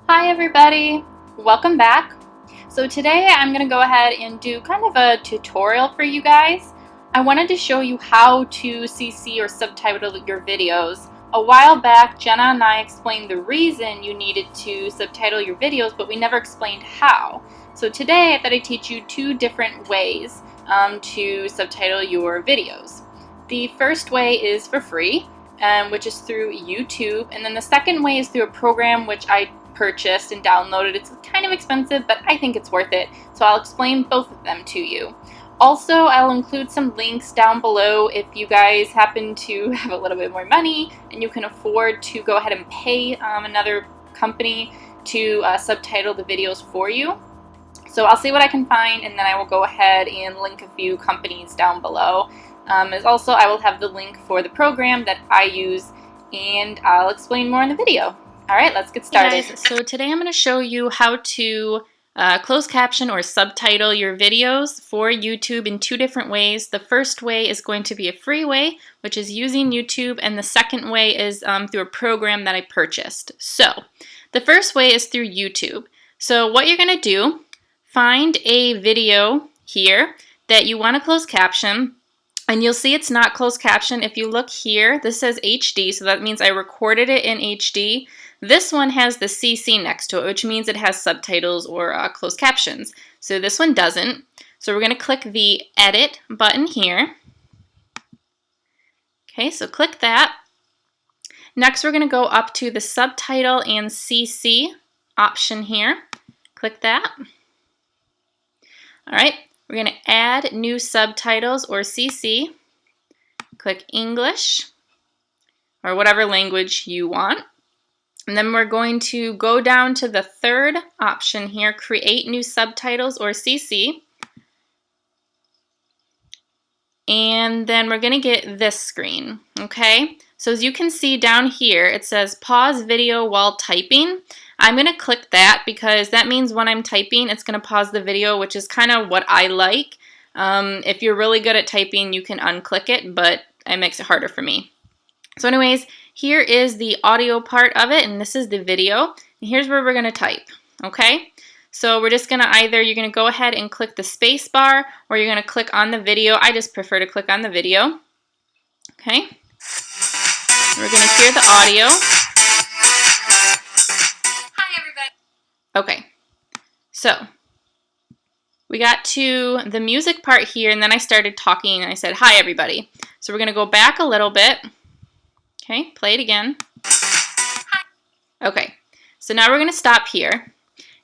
Hi everybody, welcome back. So today I'm going to go ahead and do kind of a tutorial for you guys. I wanted to show you how to CC or subtitle your videos. A while back, Jenna and I explained the reason you needed to subtitle your videos, but we never explained how. So today I thought I'd teach you two different ways to subtitle your videos. The first way is for free, which is through YouTube, and then the second way is through a program which I purchased and downloaded. It's kind of expensive, but I think it's worth it, so I'll explain both of them to you. Also, I'll include some links down below if you guys happen to have a little bit more money and you can afford to go ahead and pay another company to subtitle the videos for you. So I'll see what I can find, and then I will go ahead and link a few companies down below. As also, I will have the link for the program that I use, and I'll explain more in the video. All right, let's get started. Hey guys, so today I'm going to show you how to close caption or subtitle your videos for YouTube in two different ways. The first way is going to be a free way, which is using YouTube, and the second way is through a program that I purchased. So the first way is through YouTube. So what you're going to do, find a video here that you want to close caption. And you'll see it's not closed caption. If you look here, this says HD, so that means I recorded it in HD. This one has the CC next to it, which means it has subtitles or closed captions. So this one doesn't. So we're going to click the Edit button here. Okay, so click that. Next, we're going to go up to the Subtitle and CC option here. Click that. All right. We're going to add new subtitles or CC. Click English or whatever language you want. And then we're going to go down to the third option here, create new subtitles or CC. And then we're going to get this screen, okay? So as you can see down here, it says pause video while typing. I'm going to click that because that means when I'm typing, it's going to pause the video, which is kind of what I like. If you're really good at typing, you can unclick it, but it makes it harder for me. So anyways, here is the audio part of it, and this is the video. And here's where we're going to type, okay? So we're just going to you're going to go ahead and click the space bar, or you're going to click on the video. I just prefer to click on the video, okay? We're going to hear the audio. Okay, so we got to the music part here, and then I started talking, and I said, hi, everybody. So we're going to go back a little bit. Okay, play it again. Okay, so now we're going to stop here,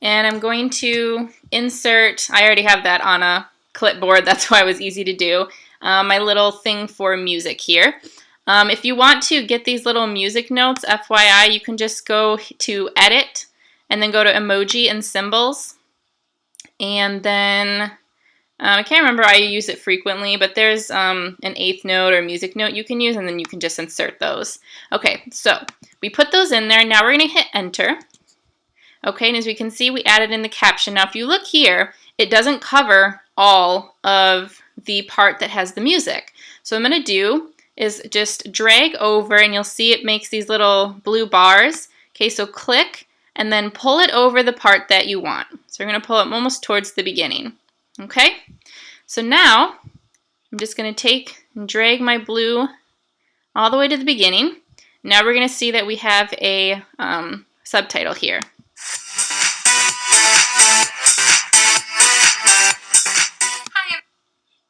and I'm going to insert, I already have that on a clipboard, that's why it was easy to do, my little thing for music here. If you want to get these little music notes, FYI, you can just go to Edit, and then go to emoji and symbols. And then, I can't remember, I use it frequently, but there's an eighth note or music note you can use, and then you can just insert those. Okay, so we put those in there. Now we're going to hit enter. Okay, and as we can see, we added in the caption. Now if you look here, it doesn't cover all of the part that has the music. So what I'm going to do is just drag over, and you'll see it makes these little blue bars. Okay, so click, and then pull it over the part that you want. So we're going to pull it almost towards the beginning. Okay? So now, I'm just going to take and drag my blue all the way to the beginning. Now we're going to see that we have a subtitle here.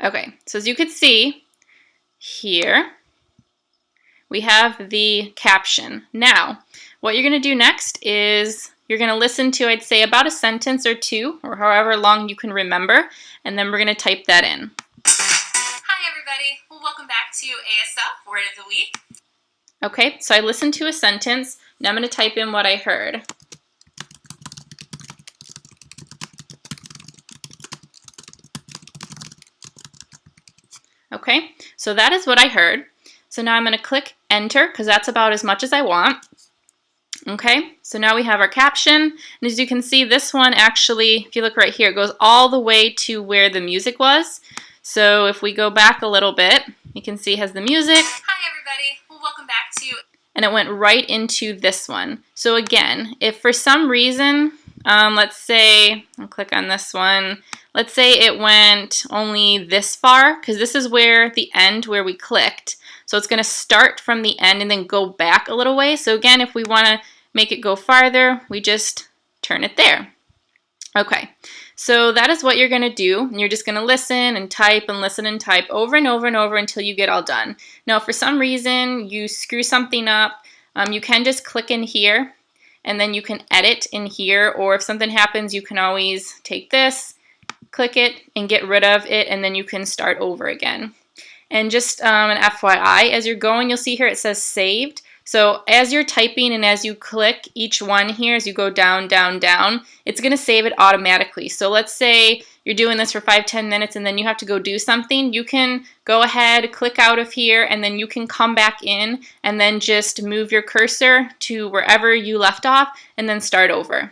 Okay, so as you can see here, we have the caption. Now, what you're going to do next is you're going to listen to, I'd say, about a sentence or two, or however long you can remember, and then we're going to type that in. Hi, everybody. Well, welcome back to ASL, Word of the Week. Okay, so I listened to a sentence. Now I'm going to type in what I heard. Okay, so that is what I heard. So now I'm going to click enter because that's about as much as I want. Okay, so now we have our caption, and as you can see, this one actually, if you look right here, it goes all the way to where the music was. So if we go back a little bit, you can see it has the music. Hi, everybody. Well, welcome back to and it went right into this one. So again, if for some reason, let's say, I'll click on this one, let's say it went only this far, because this is where the end where we clicked. So it's going to start from the end and then go back a little way. So again, if we want to make it go farther, we just turn it there. Okay, so that is what you're going to do. You're just going to listen and type and listen and type over and over and over until you get all done. Now, if for some reason you screw something up, you can just click in here and then you can edit in here, or if something happens, you can always take this, click it, and get rid of it, and then you can start over again. And just an FYI, as you're going, you'll see here it says saved. So as you're typing and as you click each one here, as you go down, down, down, it's going to save it automatically. So let's say you're doing this for 5-10 minutes and then you have to go do something. You can go ahead, click out of here, and then you can come back in and then just move your cursor to wherever you left off and then start over.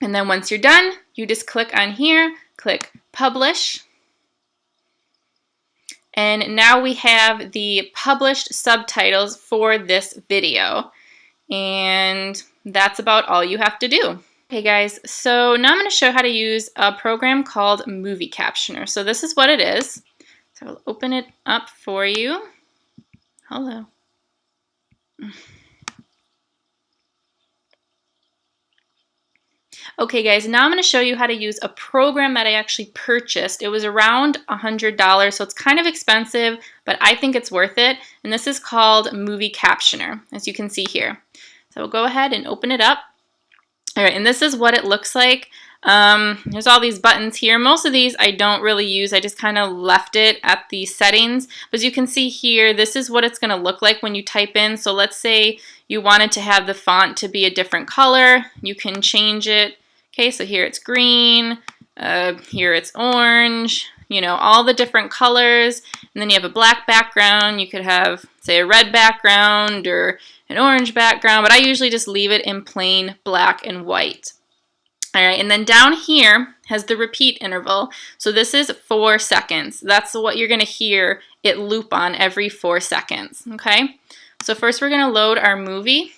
And then once you're done, you just click on here, click publish. And now we have the published subtitles for this video. And that's about all you have to do. Okay guys, so now I'm going to show how to use a program called Movie Captioner. So this is what it is. So I'll open it up for you. Hello. Okay guys, now I'm going to show you how to use a program that I actually purchased. It was around $100, so it's kind of expensive, but I think it's worth it. And this is called Movie Captioner, as you can see here. So we'll go ahead and open it up. All right, and this is what it looks like. There's all these buttons here. Most of these I don't really use. I just kind of left it at the settings. But as you can see here, this is what it's going to look like when you type in. So let's say you wanted to have the font to be a different color. You can change it. Okay, so here it's green, here it's orange, you know, all the different colors. And then you have a black background. You could have, say, a red background or an orange background, but I usually just leave it in plain black and white. All right, and then down here has the repeat interval. So this is 4 seconds. That's what you're going to hear it loop on every 4 seconds, okay? So first we're going to load our movie.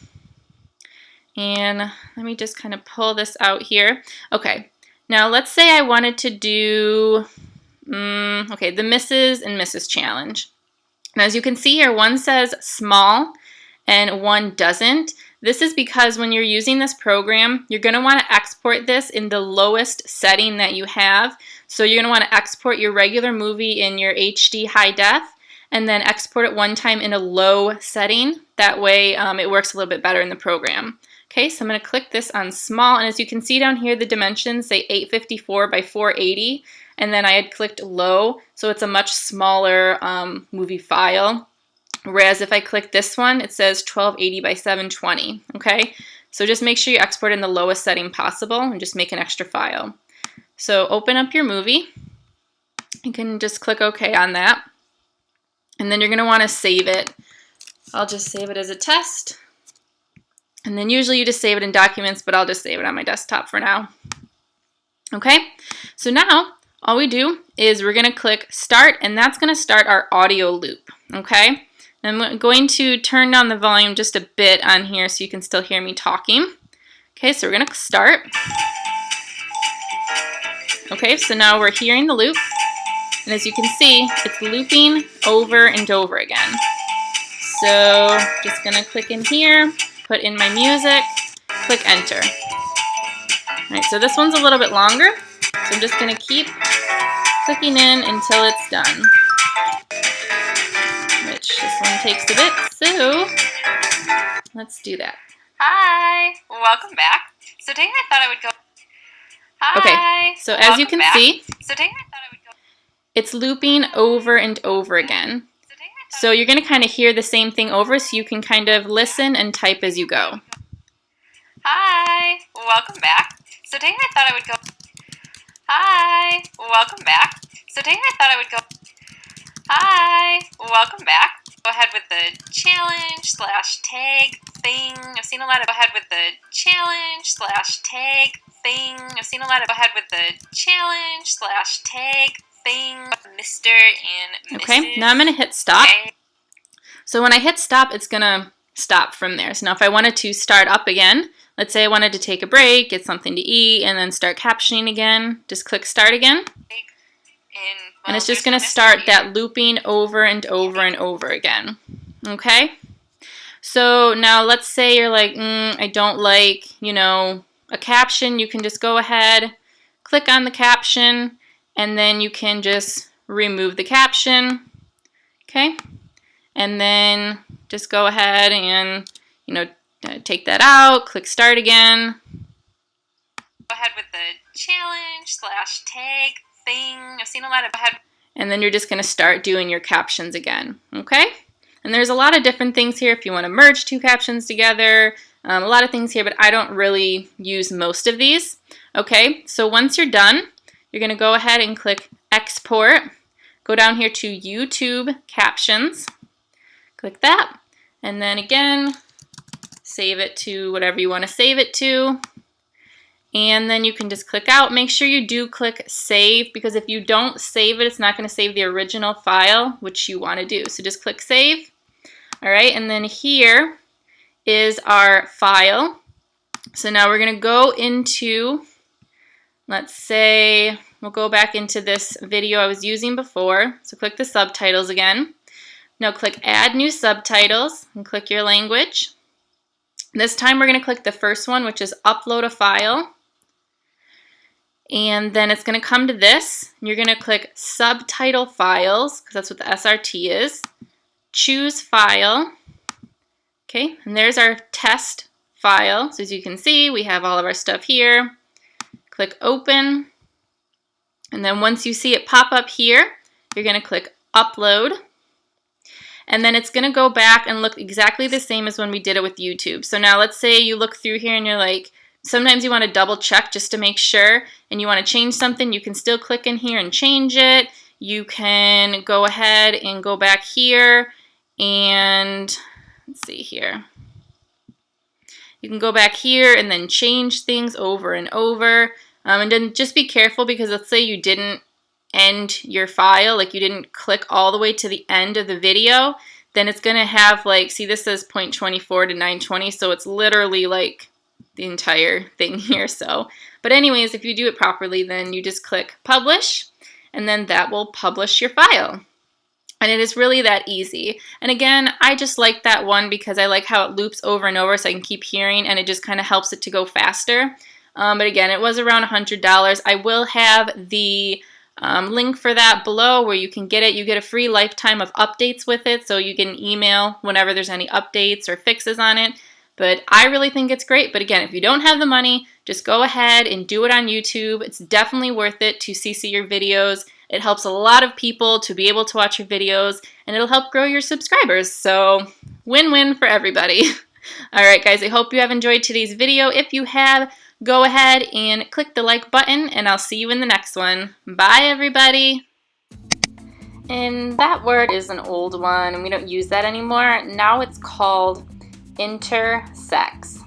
And let me just kind of pull this out here. Okay, now let's say I wanted to do, okay, the Mrs. and Mrs. challenge. Now as you can see here, one says small and one doesn't. This is because when you're using this program, you're going to want to export this in the lowest setting that you have. So you're going to want to export your regular movie in your HD high def and then export it one time in a low setting. That way it works a little bit better in the program. Okay, so I'm going to click this on small, and as you can see down here, the dimensions say 854 by 480, and then I had clicked low, so it's a much smaller movie file. Whereas if I click this one, it says 1280 by 720, okay? So just make sure you export in the lowest setting possible and just make an extra file. So open up your movie. You can just click OK on that. And then you're going to want to save it. I'll just save it as a test. And then usually you just save it in documents, but I'll just save it on my desktop for now. Okay, so now all we do is we're going to click start, and that's going to start our audio loop. Okay, I'm going to turn down the volume just a bit on here so you can still hear me talking. Okay, so we're going to start. Okay, so now we're hearing the loop, and as you can see, it's looping over and over again. So just going to click in here, put in my music, click enter. All right, so this one's a little bit longer, so I'm just going to keep clicking in until it's done, which this one takes a bit, so let's do that. Hi, welcome back. So today I thought I would go. Hi. Okay, so as you can see, so today I thought I would go. It's looping over and over again. So you're going to kind of hear the same thing over, so you can kind of listen and type as you go. Hi, welcome back. So today I thought I would go. Hi, welcome back. So today I thought I would go. Hi, welcome back. Go ahead with the challenge / tag thing. I've seen a lot of go ahead with the challenge / tag thing. I've seen a lot of go ahead with the challenge / tag thing. Mr. and Mrs. Okay, now I'm going to hit stop. So when I hit stop, it's going to stop from there. So now if I wanted to start up again, let's say I wanted to take a break, get something to eat, and then start captioning again, just click start again. And it's just going to start that looping over and over and over again. Okay? So now let's say you're like, I don't like, a caption. You can just go ahead, click on the caption, and then you can just remove the caption. Okay? And then just go ahead and, take that out, click start again. Go ahead with the challenge / tag thing. I've seen a lot of and then you're just going to start doing your captions again, okay? And there's a lot of different things here if you want to merge two captions together, a lot of things here, but I don't really use most of these, okay? So once you're done, you're going to go ahead and click export, go down here to YouTube Captions, click that, and then again, save it to whatever you want to save it to. And then you can just click out. Make sure you do click save, because if you don't save it, it's not going to save the original file, which you want to do. So just click save. All right, and then here is our file. So now we're going to go into, let's say, we'll go back into this video I was using before. So click the subtitles again. Now click add new subtitles and click your language. This time we're going to click the first one, which is upload a file. And then it's going to come to this. You're going to click Subtitle Files, because that's what the SRT is. Choose File. Okay, and there's our test file. So as you can see, we have all of our stuff here. Click Open. And then once you see it pop up here, you're going to click Upload. And then it's going to go back and look exactly the same as when we did it with YouTube. So now let's say you look through here and you're like, sometimes you want to double check just to make sure, and you want to change something, you can still click in here and change it. You can go ahead and go back here and, let's see here. You can go back here and then change things over and over. And then just be careful, because let's say you didn't end your file, like you didn't click all the way to the end of the video, then it's going to have like, see this says 0.24 to 920, so it's literally like the entire thing here. So, but anyways, if you do it properly, then you just click publish, and then that will publish your file. And it is really that easy. And again, I just like that one because I like how it loops over and over so I can keep hearing, and it just kind of helps it to go faster. But again, it was around $100. I will have the link for that below where you can get it. You get a free lifetime of updates with it, so you can email whenever there's any updates or fixes on it. But I really think it's great. But again, if you don't have the money, just go ahead and do it on YouTube. It's definitely worth it to CC your videos. It helps a lot of people to be able to watch your videos, and it'll help grow your subscribers. So win-win for everybody. All right, guys, I hope you have enjoyed today's video. If you have, go ahead and click the like button, and I'll see you in the next one. Bye, everybody. And that word is an old one, and we don't use that anymore. Now it's called intersex.